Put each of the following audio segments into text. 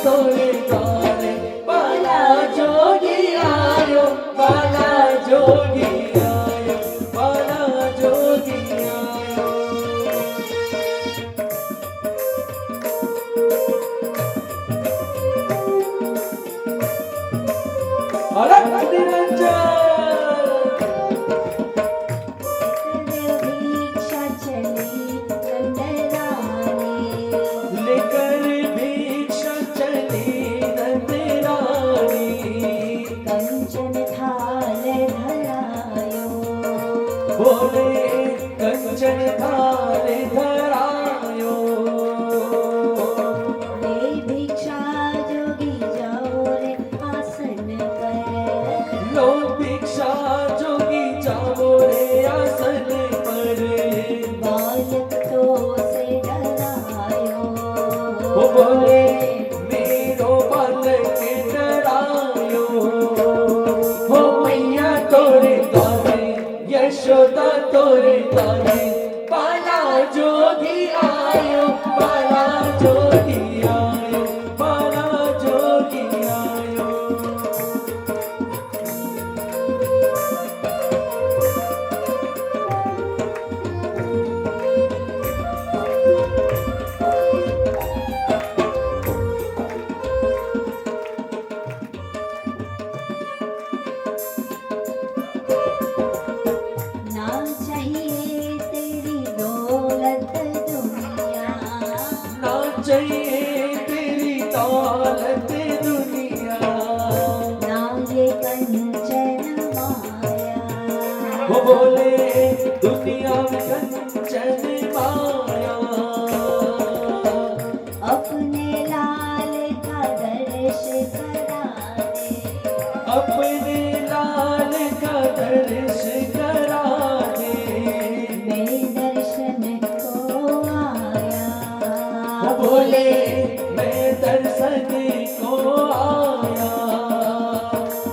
तोरे द्वारे बाला जोगी आयो, बाला जोगी आयो, बाला जोगी आयो। अलग निरंजन लेकर भिक्षा चली नंदरानी, कंचन थाल धरायो, बोले कंचन थाल धरायो। ले भिक्षा जोगी जाओ रे आसन पर, लो भिक्षा जोगी जाओ रे आसन पर, बालक तो से डरायो, वो बोले मेरो बालक डरायो। हो मैया तोरे द्वारे यशोदा तोरे द्वारे बाला जोगी आयो, बाला जोगी आयो, बाला जोगी आयो। ना चाहिए तेरी दौलत दुनिया, ना चाहिए तेरी दौलत दुनिया, ना ये कंचन माया, वो बोले दुनिया में कंचन माया। अपने लाल का दर्श करा दे, अपने लाल का दर्श करा दे, मैं दर्शन को आया, वो बोले मैं दर्शन को आया।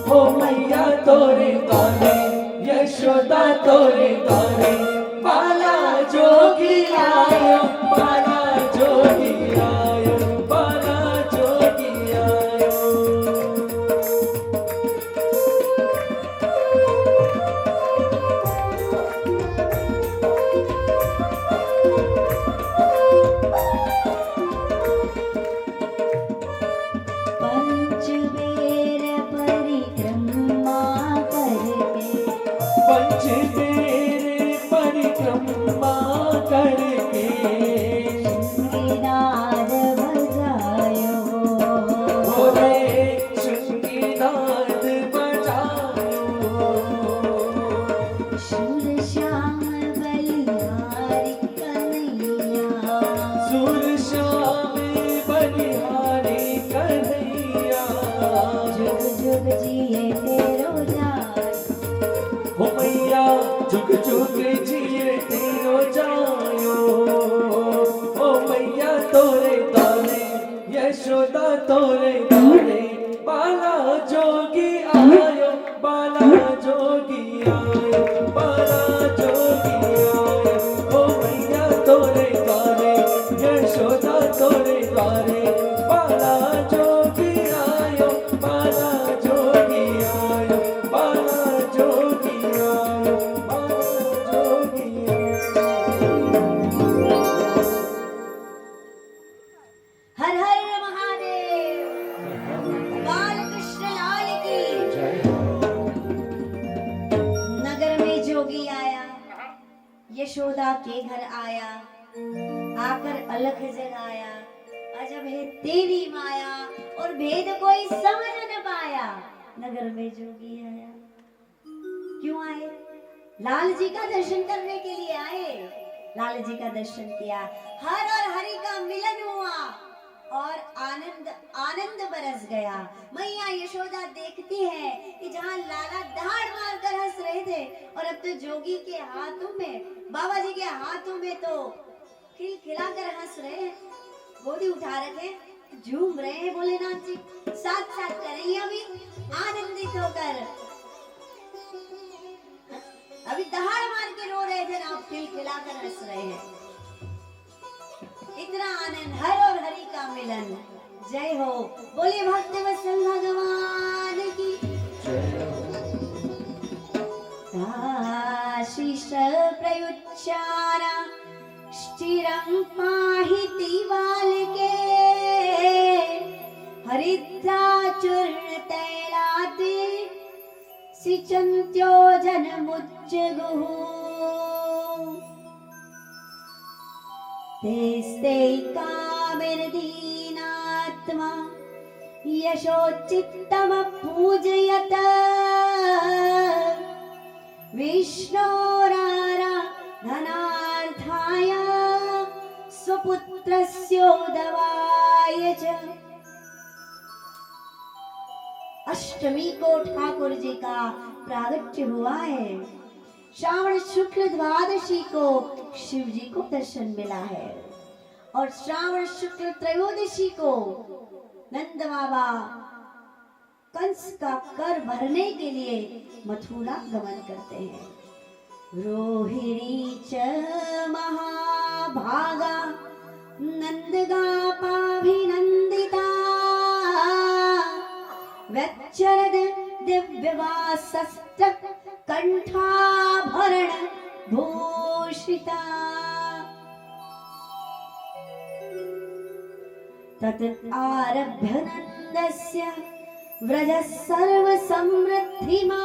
हो मैया तोरे द्वारे यशोदा तोरे द्वारे बाला जोगी आयो, बाला जोगी आयो, बाला जोगी आयो। पंचबेर परिक्रमा करके, पंच मेरे परिक्रमा करके, श्रृंगार बजायो, बोले शृंगीनाद बजायो। शूर श्याम बलिहारी कन्हैया, सुर श्याम बलिहारी कन्हैया, जुग जुग जिए तेरो जाय, हो मैया जुग जुग जिए तेरो जायो। हो मैया तोरे द्वारे यशोदा तोरे द्वारे बाला जोगी आयो, बाला जोगी आयो, बाला जोगी आयो। हो मैया तोरे द्वारे यशोदा तोरे द्वारे बाला जोगी आयो, बाला जोगी आयो, बाला जोगी आयो, बाला जोगी आयो। हर हर महादेव, बालकृष्ण लाल की। नगर में जोगी आया, यशोदा के घर आया, आकर अलख जगाया, अजब है तेरी माया और भेद कोई समझ न पाया। नगर में जोगी आया, क्यों आए? लाल जी का दर्शन करने के लिए आए। लाल जी का दर्शन किया, हर और हरि का मिलन हुआ और आनंद आनंद बरस गया। मैया यशोदा देखती है कि जहाँ लाला दहाड़ मारकर हंस रहे थे और अब तो जोगी के हाथों में, बाबा जी के हाथों में तो खिलखिलाकर हंस रहे हैं, गोदी उठा रखे, झूम रहे हैं भोलेनाथ जी, साथ साथ करेंगे अभी आनंदित होकर। अभी दहाड़ मार के रो रहे थे ना, अब खिलखिलाकर हंस रहे हैं। इतना आनंद, हर और हरि का मिलन। जय हो। बोले भक्त वत्सल भगवान की आशीष प्रयुच्चारा स्थिरं पाहि तिवालके हरिद्राचूर्ण तैलाते सिचन्त्यो जनमुच्चगुः तेस्ते कामिरदीनात्मा यशोचित्तमपूजयत विष्णोराराधनार्थाय स्वपुत्रस्योदवाय च। अष्टमी को ठाकुर जी का प्रागट्य हुआ है। श्रावण शुक्ल द्वादशी को शिव जी को दर्शन मिला है और श्रावण शुक्ल त्रयोदशी को नंद बाबा कंस का कर भरने के लिए मथुरा गमन करते हैं। रोहिणी च महाभागा नंदगापाभिनंदिता व्यच्चरद दिव्यवासस्त कंठाभरण भूषिता तत आरभ्य नंदस्य व्रज सर्व समृद्धिमान।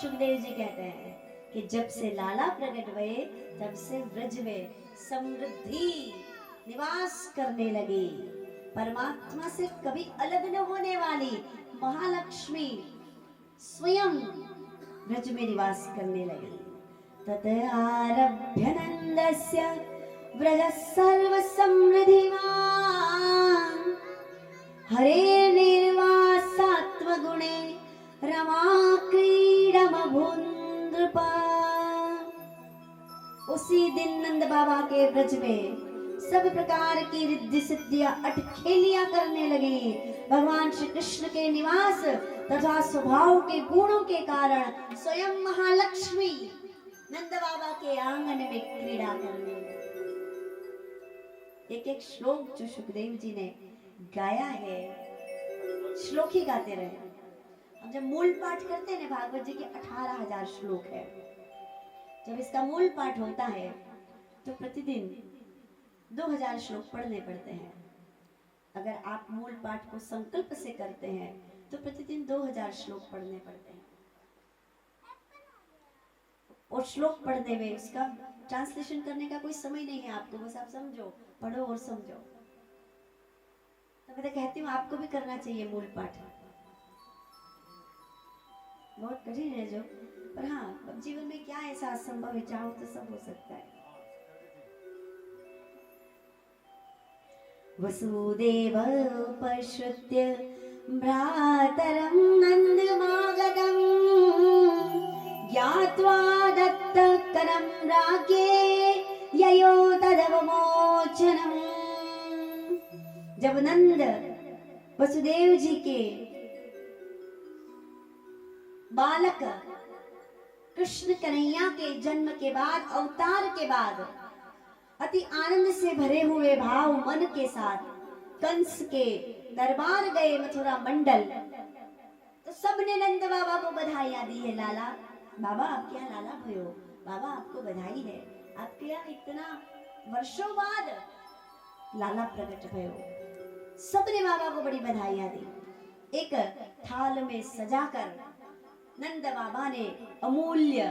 सुखदेव जी कहते हैं कि जब से लाला प्रकट हुए तब से व्रज में समृद्धि निवास करने लगी। परमात्मा से कभी अलग न होने वाली महालक्ष्मी स्वयं व्रज में निवास करने लगी। तत आरभ्य नंदस्य व्रज सर्व समृद्धिमान हरे निर्वासात्मगुणे रमा क्रीडमभून्द्रपा। उसी दिन नंद बाबा के व्रज में सब प्रकार की रिद्धि सिद्धियां अटखेलियां करने लगी। भगवान श्री कृष्ण के निवास तथा स्वभाव के गुणों के कारण स्वयं महालक्ष्मी नंद बाबा के आंगन में क्रीड़ा करने लगी। एक एक श्लोक जो सुखदेव जी ने गाया है, श्लोक ही गाते रहे। हम जब मूल पाठ करते हैं ना, भागवत जी के 18,000 श्लोक है। जब इसका मूल पाठ होता है तो प्रतिदिन 2000 श्लोक पढ़ने पड़ते हैं। अगर आप मूल पाठ को संकल्प से करते हैं तो प्रतिदिन 2000 श्लोक पढ़ने पड़ते हैं। और श्लोक पढ़ने में उसका ट्रांसलेशन करने का कोई समय नहीं है आपको, बस आप समझो, पढ़ो और समझो। तो मैं तो कहती हूँ आपको भी करना चाहिए मूल पाठ। बहुत कठिन है जो, पर हाँ, अब जीवन में क्या ऐसा असंभव है, चाहो तो सब हो सकता है। वसुदेव उपश्रुत्य भ्रातरं नन्दमागतं ज्ञात्वा दत्तकरं राज्ञे ययो तदवमोचनम्। जब नंद वसुदेव जी के बालक कृष्ण कन्हैया के जन्म के बाद, अवतार के बाद अति आनंद से भरे हुए भाव मन के साथ कंस के दरबार गए मथुरा मंडल, तो सबने नंद बाबा को बधाइयां दी है। लाला बाबा आप क्या लाला भयो, बाबा आपको बधाई है, आपके यहाँ इतना वर्षों बाद लाला प्रकट भयो। सबने बाबा को बड़ी बधाइयां दी। एक थाल में सजाकर नंद बाबा ने अमूल्य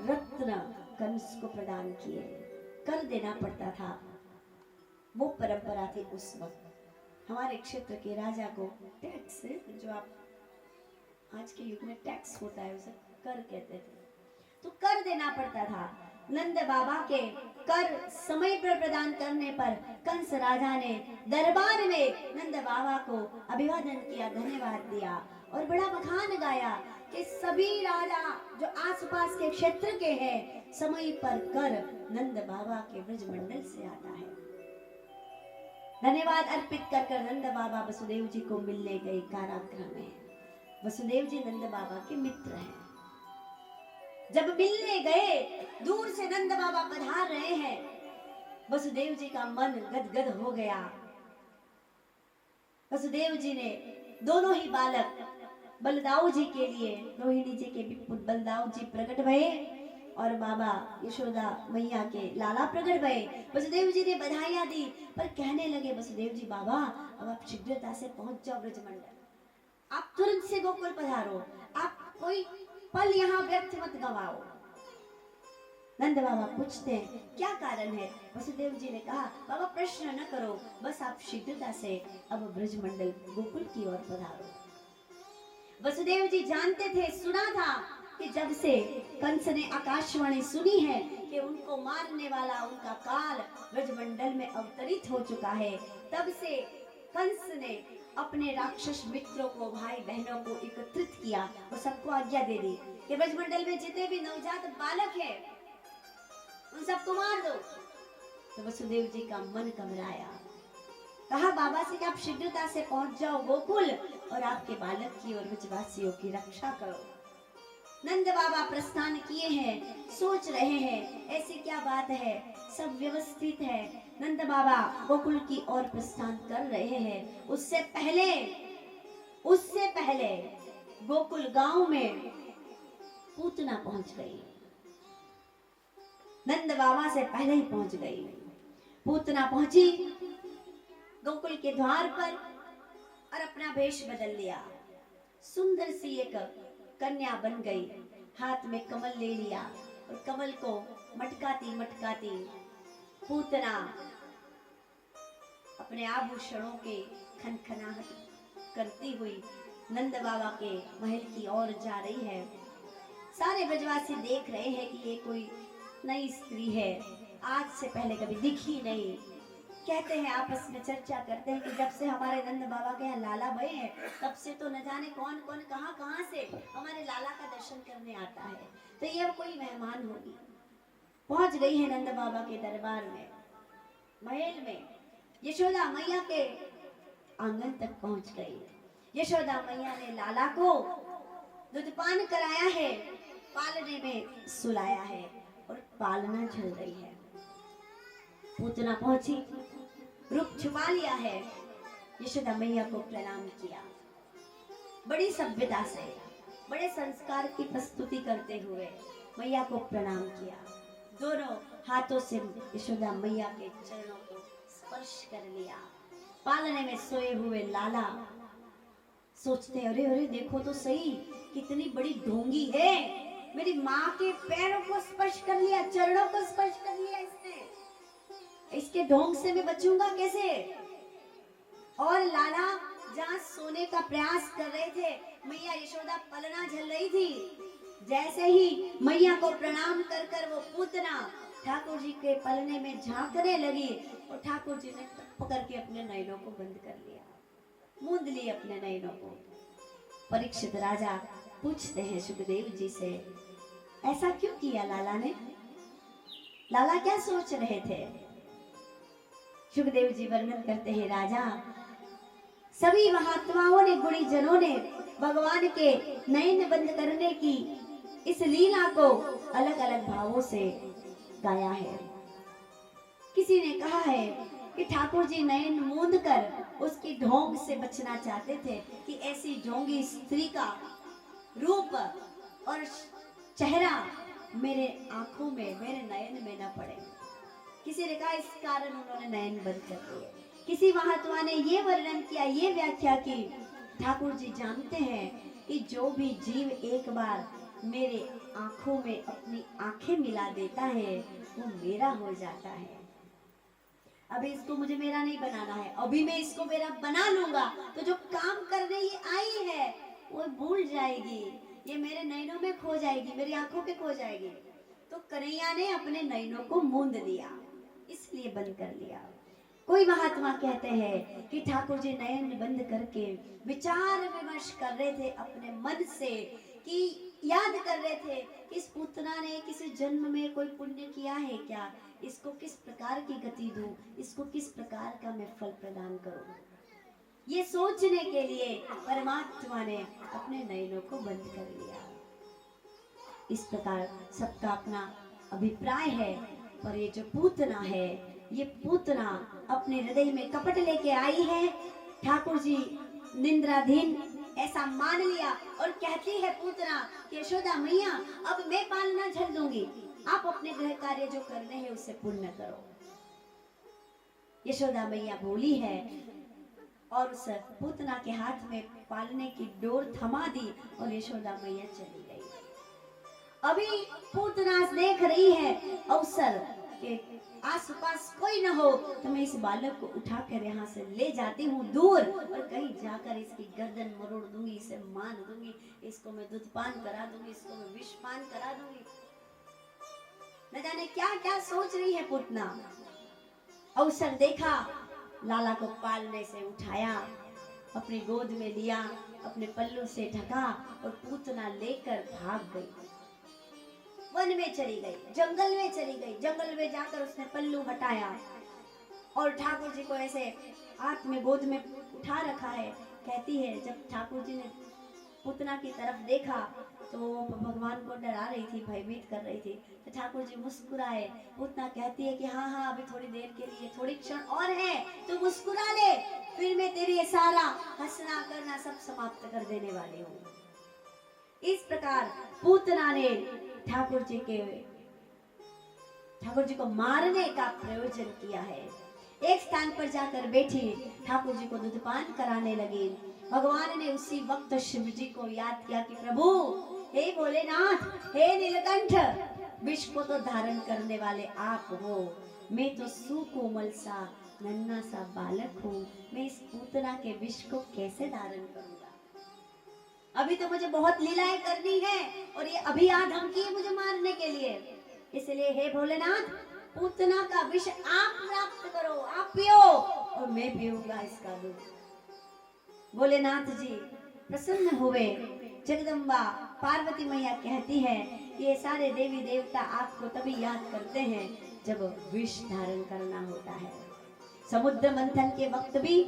रत्न कंस को प्रदान किए। कर देना पड़ता था, वो परंपरा थी उस वक्त। हमारे क्षेत्र के राजा को टैक्स, जो आप आज के युग में टैक्स होता है उसे कर कहते थे, तो कर देना पड़ता था। नंद बाबा के कर समय पर प्रदान करने पर कंस राजा ने दरबार में नंद बाबा को अभिवादन किया, धन्यवाद दिया और बड़ा बखान गाया कि सभी राजा जो आसपास के क्षेत्र के हैं, समय पर कर नंद बाबा के ब्रज मंडल से आता है। धन्यवाद अर्पित कर नंद बाबा वसुदेव जी को मिलने गए कारागृह में। वसुदेव जी नंद बाबा के मित्र हैं। जब मिलने गए, दूर से नंद बाबा पधार रहे हैं, वसुदेव जी का मन गदगद हो गया। वसुदेव जी ने दोनों ही बालक बलदाऊ जी के लिए, रोहिणी जी के पुत्र बलदाऊ जी प्रकट भये और बाबा यशोदा मैया के लाला प्रकट भये। वसुदेव जी ने बधाइयां दी, पर कहने लगे वसुदेव जी, बाबा अब आप शीघ्रता से पहुंच जाओ ब्रजमंडल, आप तुरंत से गोकुल पधारो, आप कोई पल यहाँ व्यर्थ मत गवाओ। नंद बाबा पूछते हैं क्या कारण है? वसुदेव जी ने कहा, बाबा प्रश्न न करो, बस आप शीघ्रता से अब ब्रजमंडल गोकुल की ओर पधारो। वसुदेव जी जानते थे, सुना था कि जब से कंस ने आकाशवाणी सुनी है कि उनको मारने वाला उनका काल ब्रजमंडल में अवतरित हो चुका है, तब से कंस ने अपने राक्षस मित्रों को, भाई बहनों को एकत्रित किया और सबको आज्ञा दे दी कि ब्रजमंडल में जितने भी नवजात बालक हैं उन सबको मार दो। तो वसुदेव जी का मन घबराया, कहा बाबा से कि आप शीघ्रता से पहुंच जाओ गोकुल और आपके बालक की और ब्रजवासियों की रक्षा करो। नंद बाबा प्रस्थान किए हैं, सोच रहे हैं ऐसी क्या बात है, सब व्यवस्थित है। नंद बाबा गोकुल की ओर प्रस्थान कर रहे हैं। उससे पहले गोकुल गांव में पूतना पहुंच गई। नंद बाबा से पहले ही पहुंच गई। पूतना पहुंची गोकुल के द्वार पर और अपना वेश बदल लिया। सुंदर सी एक कन्या बन गई, हाथ में कमल ले लिया और कमल को मटकाती मटकाती पूतना अपने आभूषणों के खनखनाहट करती हुई नंद बाबा के महल की ओर जा रही है। सारे ब्रजवासी देख रहे हैं कि ये कोई नई स्त्री है, आज से पहले कभी दिखी नहीं। कहते हैं, आपस में चर्चा करते हैं कि जब से हमारे नंद बाबा के यहाँ लाला भये हैं तब से तो न जाने कौन कौन कहाँ से हमारे लाला का दर्शन करने आता है, तो ये कोई मेहमान होगी। पहुंच गई है नंद बाबा के दरबार में, महल में। यशोदा मैया के आंगन तक पहुंच गई। यशोदा मैया ने लाला को दूधपान कराया है, पालने में सुलाया है और पालना चल रही है। पूतना पहुंची, रूप छुपा लिया है। यशोदा मैया को प्रणाम किया, बड़ी सभ्यता से, बड़े संस्कार की प्रस्तुति करते हुए मैया को प्रणाम किया। दोनों हाथों से यशोदा मैया के चरणों को स्पर्श कर लिया। पालने में सोए हुए लाला सोचते, अरे अरे देखो तो सही, कितनी बड़ी ढोंगी है, मेरी माँ के पैरों को स्पर्श कर लिया, चरणों को स्पर्श कर लिया इसने, इसके ढोंग से मैं बचूंगा कैसे? और लाला जहाँ सोने का प्रयास कर रहे थे, मैया यशोदा पलना झल रही थी। जैसे ही मैया को प्रणाम कर कर वो पूतना ठाकुर जी के पलने में झांकने लगी और ठाकुर जी ने पकड़ के अपने नयनों को बंद कर लिया, मूंद लिए अपने नयनों को। परीक्षित राजा पूछते हैं सुखदेव जी से, ऐसा क्यों किया लाला ने? लाला क्या सोच रहे थे? सुखदेव जी वर्णन करते हैं, राजा सभी महात्माओं ने, गुणी जनों ने भगवान के नयन बंद करने की इस लीला को अलग अलग भावों से गाया है। किसी ने कहा है कि ठाकुर जी नयन मूंद कर उसकी ढोंग से बचना चाहते थे कि ऐसी ढोंगी स्त्री का रूप और चेहरा मेरे आंखों में, मेरे नयन में न पड़े। किसी ने कहा इस कारण उन्होंने नयन बंद कर दिए। किसी महात्मा ने ये वर्णन किया, ये व्याख्या की, ठाकुर जी जानते हैं कि जो भी जीव एक बार मेरे आंखों में अपनी आंखें मिला देता है वो मेरा हो जाता है। अभी इसको मुझे मेरा नहीं बनाना है, अभी मैं इसको मेरा बना लूंगा तो जो काम करने ये आई है वो भूल जाएगी, ये मेरे नयनों में खो जाएगी, मेरी आंखों पे खो जाएगी। तो कन्हैया ने अपने नयनों को मूंद दिया, इसलिए बंद कर लिया। कोई महात्मा कहते हैं कि ठाकुर जी नयन बंद करके विचार विमर्श कर रहे थे अपने मन से, कि याद कर रहे थे कि इस पूतना ने किसी जन्म में कोई पुण्य किया है क्या, इसको किस प्रकार की गति दूं, इसको किस प्रकार का मैं फल प्रदान करूं। ये सोचने के लिए परमात्मा ने अपने नयनों को बंद कर लिया। इस प्रकार सबका अपना अभिप्राय है, पर ये जो पूतना है, ये पूतना अपने हृदय में कपट लेके आई है ठाकुर जी निंद्राधीन ऐसा मान लिया और कहती है पूतना कि यशोदा मैया अब मैं पालना झल दूंगी, आप अपने गृह कार्य जो करने हैं उससे पूर्ण करो। यशोदा मैया बोली है और उस पूतना के हाथ में पालने की डोर थमा दी और यशोदा मैया चली गई। अभी पूतना देख रही है अवसर के आसपास कोई न हो तो मैं इस बालक को उठाकर यहाँ से ले जाती हूँ दूर और कहीं जाकर इसकी गर्दन मरोड़ दूंगी, इसे मान दूंगी, इसको मैं दूध पान करा दूंगी, इसको मैं विष पान करा दूंगी। न जाने क्या क्या सोच रही है पूतना। अवसर देखा, लाला को पालने से उठाया, अपनी गोद में लिया, अपने पल्लू से ढका और पूतना लेकर भाग गई। वन में चली गई, जंगल में चली गई। जंगल में जाकर उसने पल्लू हटाया और ठाकुर जी को ऐसे हाथ में गोद में उठा रखा है। कहती है जब ठाकुर जी ने पूतना की तरफ देखा तो वो भगवान को डरा रही थी, भयभीत कर रही थी, तो ठाकुर जी मुस्कुराए। पूतना कहती है कि हाँ हाँ अभी थोड़ी देर के लिए, थोड़ी क्षण और है, तो मुस्कुरा ले, फिर मैं तेरे ये सारा हंसना करना सब समाप्त कर देने वाली हूँ। इस प्रकार पूतना ने ठाकुर जी को मारने का प्रयोजन किया है। एक स्थान पर जाकर बैठी ठाकुर जी को दूधपान कराने लगी। भगवान ने उसी वक्त शिव जी को याद किया कि प्रभु हे भोलेनाथ, हे नीलकंठ, विष को तो धारण करने वाले आप हो, मैं तो सुकोमल सा नन्हा सा बालक हूँ, मैं इस पूतना के विष को कैसे धारण करूंगा। अभी तो मुझे बहुत लीलाएं करनी है और ये अभी आ धमकी है मुझे मारने के लिए, इसलिए हे भोलेनाथ पूतना का विष आप प्राप्त करो, आप पियो और मैं पीऊंगा इसका दूध। भोलेनाथ जी प्रसन्न हुए। जगदम्बा पार्वती मैया कहती है ये सारे देवी देवता आपको तभी याद करते हैं जब विष धारण करना होता है। समुद्र मंथन के वक्त भी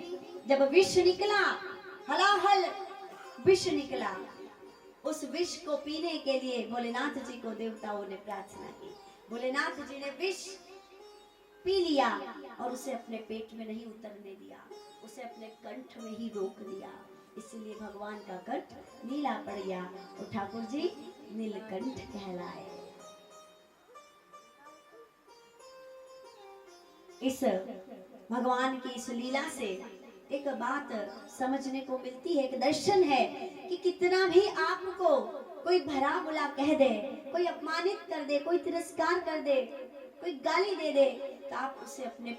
जब विष निकला, हलाहल विष निकला, उस विष को पीने के लिए भोलेनाथ जी को देवताओं ने प्रार्थना की। भोलेनाथ जी ने विष पी लिया और उसे अपने पेट में नहीं उतरने दिया, उसे अपने कंठ में ही रोक दिया। इसलिए भगवान का कंठ नीला पड़ गया और ठाकुर जी नीलकंठ कहलाए। इस भगवान की इस लीला से एक बात समझने को मिलती है, एक दर्शन है कि कितना भी आपको कोई भला बुरा कह दे, कोई अपमानित कर दे, कोई तिरस्कार कर दे, कोई गाली दे दे, तो आप उसे अपने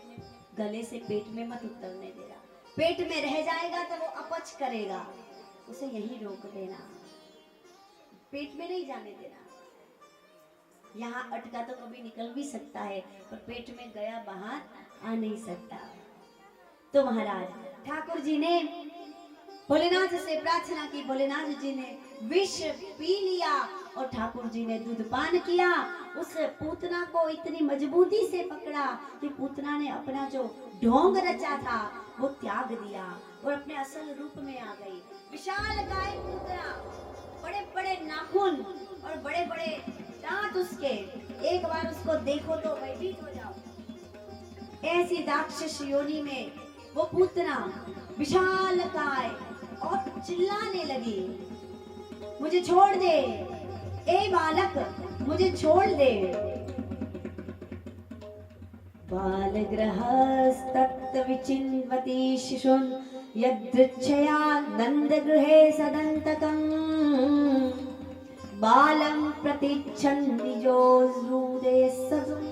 गले से पेट में मत उतरने देना। पेट में रह जाएगा तो वो अपच करेगा, उसे यहीं रोक देना, पेट में नहीं जाने देना। यहाँ अटका तो कभी निकल भी सकता है पर पेट में गया बाहर आ नहीं सकता। तो महाराज ठाकुर जी ने भोलेनाथ से प्रार्थना की, भोलेनाथ जी ने विष पी लिया और ठाकुर जी ने दूध पान किया। उस पूतना को इतनी मजबूती से पकड़ा कि पूतना ने अपना जो ढोंग रचा था वो त्याग दिया और अपने असल रूप में आ गई। विशाल काय पूतना, बड़े बड़े नाखून और बड़े बड़े दांत उसके, एक बार उसको देखो तो भयभीत हो जाओ। ऐसी राक्षस योनि में वो पूतना विशाल काय और चिल्लाने लगी, मुझे छोड़ दे, ए बालक मुझे छोड़ दे। बालगृहस्तप्त विचिन्वति शिशुन् यदृच्छया नन्दगृहे सदन्तकम् बालं प्रतीच्छन् निजोऽरुदे सजुन्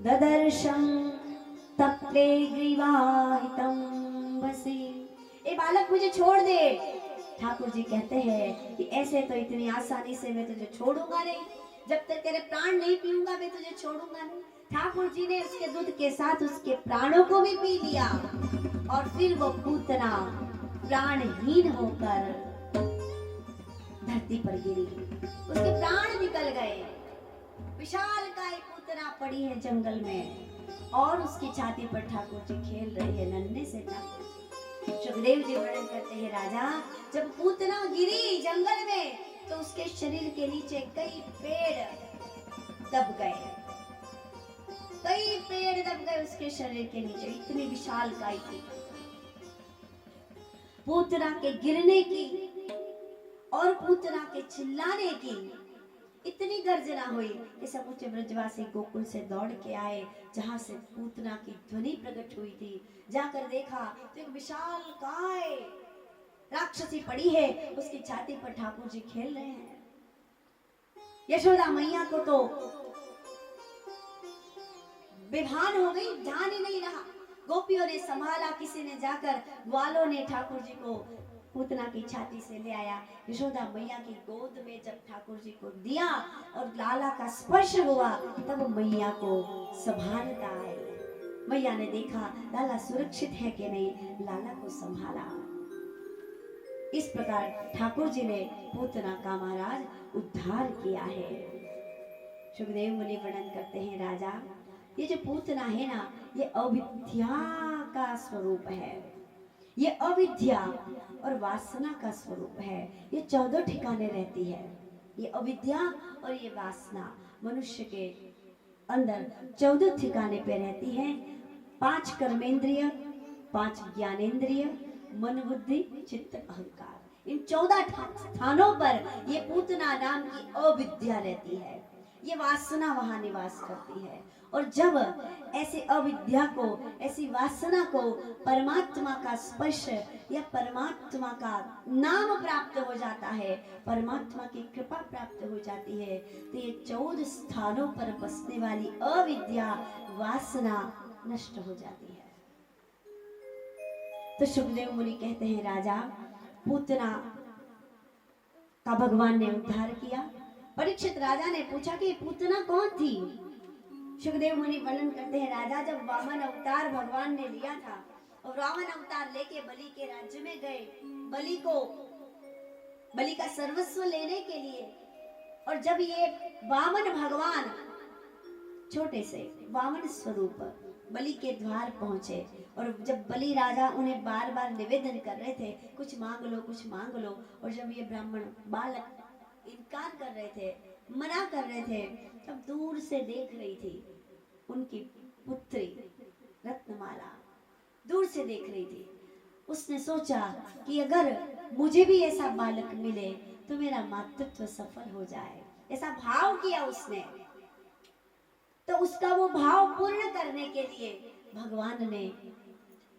ददर्शं तप्ते ग्रीवाहितं वसि। ए बालक मुझे छोड़ दे। ठाकुर जी कहते हैं कि ऐसे तो इतनी आसानी से मैं तुझे छोड़ूंगा नहीं, जब तक तेरे प्राण नहीं पीऊंगा मैं तुझे छोड़ूंगा नहीं। ठाकुर जी ने उसके दूध के साथ उसके प्राणों को भी पी लिया और फिर वो पूतना प्राणहीन होकर धरती पर गिरी, उसके प्राण निकल गए। विशाल काय पूतना पड़ी है जंगल में और उसकी छाती पर ठाकुर जी खेल रहे हैं नन्हे से ठाकुर जी। सुखदेव जी वर्णन करते हैं, राजा जब पूतना गिरी जंगल में तो उसके शरीर के नीचे कई पेड़ दब गए, कई पेड़ दब गए उसके शरीर के नीचे, इतनी विशाल काय थी। पूतना के गिरने की और पूतना के चिल्लाने की इतनी गर्जना हुई कि समूचे ब्रजवासी गोकुल से दौड़ के आए जहां से पूतना की ध्वनि प्रकट हुई थी। जाकर देखा तो एक विशाल काय राक्षसी पड़ी है, उसकी छाती पर ठाकुर जी खेल रहे हैं। यशोदा मैया को तो बेभान हो गई, ध्यान ही नहीं रहा। गोपियों ने संभाला, किसी ने जाकर ग्वालों ने ठाकुर जी को पूतना की छाती से ले आया। यशोदा मैया की गोद में जब ठाकुर जी को दिया और लाला का स्पर्श हुआ तब मैया को संभालता आई। मैया ने देखा लाला सुरक्षित है कि नहीं, लाला को संभाला। इस प्रकार ठाकुर जी ने पूतना का महाराज उद्धार किया है। सुखदेव मुनि वर्णन करते हैं, राजा ये जो पूतना है ना, ये अविद्या का स्वरूप है। ये अविद्या और वासना का स्वरूप है। ये 14 ठिकाने रहती है। ये अविद्या और ये वासना मनुष्य के अंदर 14 ठिकाने पे रहती है। 5 कर्मेंद्रिय, 5 ज्ञानेंद्रिय, मन बुद्धि चित्त अहंकार, इन 14 स्थानों पर ये पूतना नाम की अविद्या रहती है। ये वासना वहां निवास करती है। और जब ऐसे अविद्या को, ऐसी वासना को परमात्मा का स्पर्श या परमात्मा का नाम प्राप्त हो जाता है, परमात्मा की कृपा प्राप्त हो जाती है, तो ये 14 स्थानों पर बसने वाली अविद्या वासना नष्ट हो जाती है। तो सुखदेव मुनि कहते हैं, राजा पूतना का भगवान ने उद्धार किया। परीक्षित राजा ने पूछा कि पूतना कौन थी। सुखदेव मुनि वर्णन करते हैं, राजा जब वामन अवतार भगवान ने लिया था और वामन अवतार लेके बलि के राज्य में गए, बलि का सर्वस्व लेने के लिए, और जब ये वामन भगवान छोटे से वामन स्वरूप बलि के द्वार पहुंचे और जब बलि राजा उन्हें बार बार निवेदन कर रहे थे, कुछ मांग लो कुछ मांग लो, और जब ये ब्राह्मण बालक इनकार कर रहे थे, मना कर रहे थे, तब दूर से देख रही थी उनकी पुत्री रत्नमाला, दूर से देख रही थी। उसने सोचा कि अगर मुझे भी ऐसा बालक मिले तो मेरा मातृत्व सफल हो जाए, ऐसा भाव किया उसने। तो उसका वो भाव पूर्ण करने के लिए भगवान ने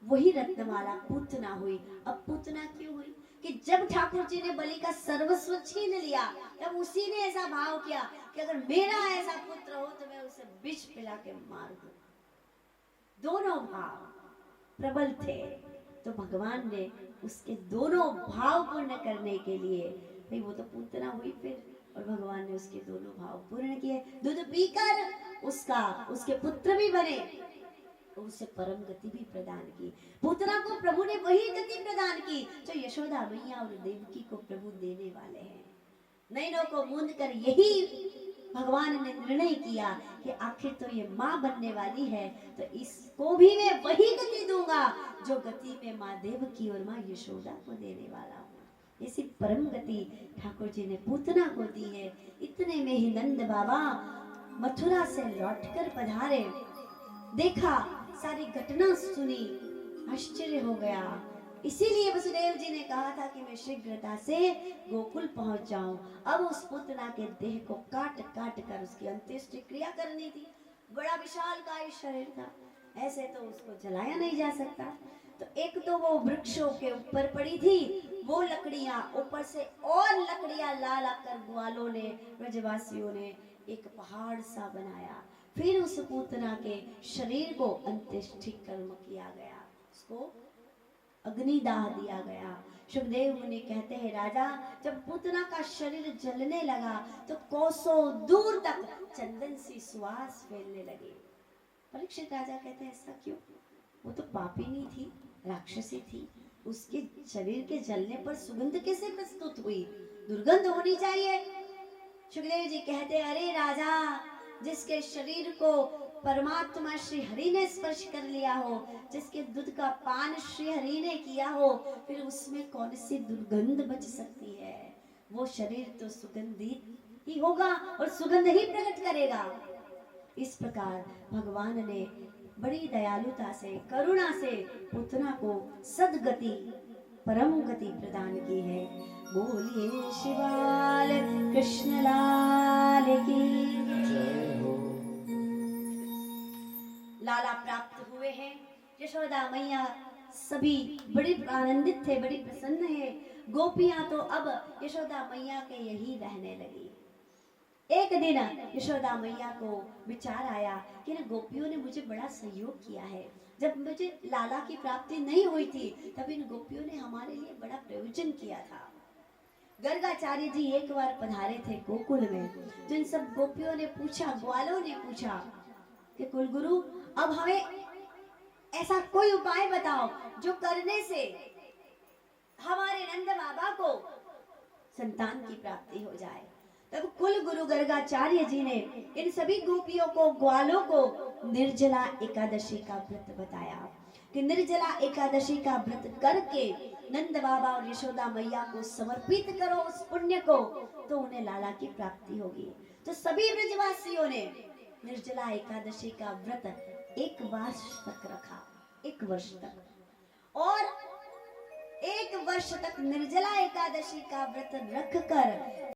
वही रत्नमाला पूतना हुई। अब पूतना क्यों हुई कि जब ठाकुर जी ने बलि का सर्वस्व छीन लिया, तब उसी ने ऐसा भाव किया कि अगर मेरा ऐसा पुत्र हो तो मैं उसे विष पिला के मार दूं। दोनों भाव प्रबल थे, तो भगवान ने उसके दोनों भाव पूर्ण करने के लिए, भाई वो तो पूतना हुई फिर, और भगवान ने उसके दोनों भाव पूर्ण किए। दूध पीकर उसके पुत्र भी बने, उसे परम गति भी प्रदान की। पूतना को प्रभु ने वही गति प्रदान की जो यशोदा मैया और देवकी को प्रभु देने वाले हैं। नैनों को मूंद कर यही भगवान ने निर्णय किया कि आखिर तो ये माँ बनने वाली है, तो इसको भी मैं वही गति दूंगा जो गति में माँ देवकी और माँ यशोदा को देने वाला हूँ। ऐसी परम गति ठाकुर जी ने पूतना को दी है। इतने में ही नंद बाबा मथुरा से लौटकर पधारे, देखा, सारी घटना सुनी, आश्चर्य हो गया। इसीलिए वसुदेव जी ने कहा था कि मैं शीघ्रता से गोकुल पहुंच जाऊं। अब उस पुतना के देह को काट काट कर उसकी अंत्येष्टि क्रिया करनी थी। बड़ा विशालकाय शरीर था, ऐसे तो उसको जलाया नहीं जा सकता। तो एक तो वो वृक्षों के ऊपर पड़ी थी वो लकड़ियां, ऊपर से और लकड़ियां ला ला कर ग्वालों ने, ब्रजवासियों ने एक पहाड़ सा बनाया। फिर उस पूतना के शरीर को अंत्येष्टि कर्म किया गया, उसको अग्निदाह दिया गया। सुखदेव मुनि कहते हैं, राजा जब पूतना का शरीर जलने लगा तो कोसों दूर तक चंदन सी सुवास फैलने लगी। परीक्षित राजा कहते हैं, ऐसा क्यों? वो तो पापिनी थी, राक्षसी थी, उसके शरीर के जलने पर सुगंध कैसे प्रस्तुत हुई? दुर्गंध होनी चाहिए। सुखदेव जी कहते, अरे राजा, जिसके शरीर को परमात्मा श्री हरि ने स्पर्श कर लिया हो, जिसके दूध का पान श्री हरि ने किया हो, फिर उसमें कौन सी दुर्गंध बच सकती है? वो शरीर तो सुगंधित ही होगा और सुगंध ही प्रकट करेगा। इस प्रकार भगवान ने बड़ी दयालुता से, करुणा से पूतना को सदगति परम गति प्रदान की है। बोलिए शिवाल कृष्ण लाल की जय हो। लाला प्राप्त हुए हैं। यशोदा मैया सभी बड़े आनंदित थे, बड़ी प्रसन्न है। गोपियां तो अब यशोदा मैया के यही रहने लगी। एक दिन यशोदा मैया को विचार आया कि ना गोपियों ने मुझे बड़ा सहयोग किया है। जब मुझे लाला की प्राप्ति नहीं हुई थी तब इन गोपियों ने हमारे लिए बड़ा प्रयोजन किया था। गर्गाचार्य जी एक बार पधारे थे गोकुल में, तो इन सब गोपियों ने पूछा, ग्वालों ने पूछा कि कुलगुरु अब हमें ऐसा कोई उपाय बताओ जो करने से हमारे नंद बाबा को संतान की प्राप्ति हो जाए। तब कुल गुरु गर्गाचार्य जी ने इन सभी गोपियों को, ग्वालों को निर्जला एकादशी का व्रत बताया कि निर्जला एकादशी का व्रत करके नंद बाबा और यशोदा मैया को समर्पित करो उस पुण्य को, तो उन्हें लाला की प्राप्ति होगी। तो सभी ब्रजवासियों ने निर्जला एकादशी का व्रत 1 वर्ष तक रखा, 1 वर्ष तक, और 1 वर्ष तक निर्जला एकादशी का व्रत रखकर